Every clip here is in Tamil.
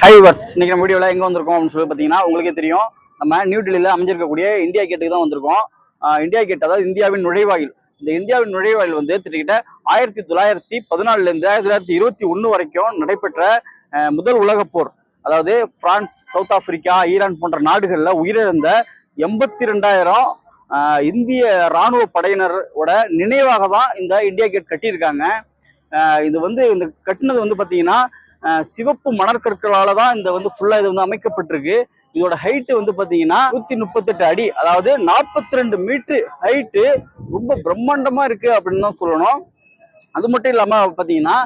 ஹைவர்ஸ் இன்னைக்கு நம்ம வீடியோவில் எங்கே வந்திருக்கோம் அப்படின்னு சொல்லி பார்த்தீங்கன்னா உங்களுக்கே தெரியும். நம்ம நியூ டெல்லியில் அமைஞ்சிருக்கக்கூடிய இந்தியா கேட்டுக்கு தான் வந்திருக்கோம். இந்தியா கேட் அதாவது இந்தியாவின் நுழைவாயில். இந்த இந்தியாவின் நுழைவாயில் வந்து கிட்டத்தட்ட 1914 1921 வரைக்கும் நடைபெற்ற முதல் உலகப் போர். அதாவது பிரான்ஸ், சவுத் ஆப்பிரிக்கா, ஈரான் போன்ற நாடுகளில் உயிரிழந்த 82,000 இந்திய இராணுவ படையினரோட நினைவாக தான் இந்த இந்தியா கேட் கட்டியிருக்காங்க. இது வந்து இந்த கட்டினது வந்து பார்த்தீங்கன்னா சிவப்பு மணற்கற்களால தான் இந்த வந்து ஃபுல்லா இது வந்து அமைக்கப்பட்டிருக்கு. இதோட ஹைட் வந்து பாத்தீங்கன்னா 138 அடி, அதாவது 42 மீட்டர் ஹைட்டு. ரொம்ப பிரம்மாண்டமா இருக்கு அப்படின்னு தான் சொல்லணும். அது மட்டும் இல்லாம பாத்தீங்கன்னா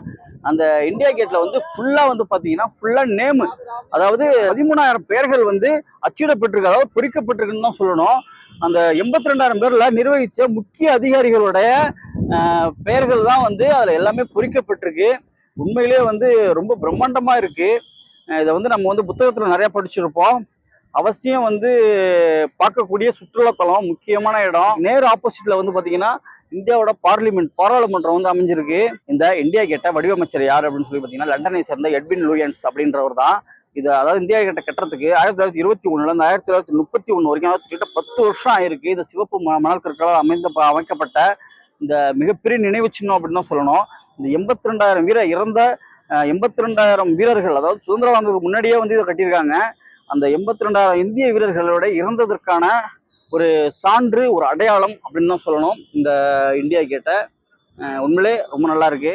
அந்த இந்தியா கேட்ல வந்து ஃபுல்லா வந்து பாத்தீங்கன்னா ஃபுல்லா நேமு, அதாவது 13,000 பெயர்கள் வந்து அச்சிடப்பட்டிருக்கு, அதாவது பொறிக்கப்பட்டிருக்குன்னு தான் சொல்லணும். அந்த 82,000 பேர்ல நிர்வகிச்ச முக்கிய அதிகாரிகளுடைய பெயர்கள் தான் வந்து அதுல எல்லாமே பொறிக்கப்பட்டிருக்கு. உண்மையிலேயே வந்து ரொம்ப பிரம்மாண்டமா இருக்கு. இதை வந்து நம்ம வந்து புத்தகத்துல நிறைய படிச்சிருப்போம். அவசியம் வந்து பார்க்கக்கூடிய சுற்றுலாத்தலம், முக்கியமான இடம். நேர் ஆப்போசிட்ல வந்து பாத்தீங்கன்னா இந்தியாவோட பாராளுமன்றம் வந்து அமைஞ்சிருக்கு. இந்த இந்தியா கேட்டை வடிவமைச்சர் யார் அப்படின்னு சொல்லி பாத்தீங்கன்னா லண்டனை சேர்ந்த எட்வின் லூயன்ஸ் அப்படின்றவர் தான். இது அதாவது இந்தியா கேட்டை கட்டுறதுக்கு 1921 இருந்து 1931 வரைக்கும், அதாவது 10 வருஷம் ஆயிருக்கு. இது சிவப்பு மணல் கற்களால் அமைக்கப்பட்ட இந்த மிகப்பெரிய நினைவு சின்னம் அப்படின்னு தான் சொல்லணும். இந்த 82,000 வீரர்கள், அதாவது சுதந்திரம் வந்ததுக்கு முன்னாடியே வந்து இதை கட்டியிருக்காங்க. அந்த 82,000 இந்திய வீரர்களோட இறந்ததற்கான ஒரு சான்று, ஒரு அடையாளம் அப்படின்னு தான் சொல்லணும் இந்த இந்தியா கேட்டை. உண்மையிலே ரொம்ப நல்லா இருக்கு.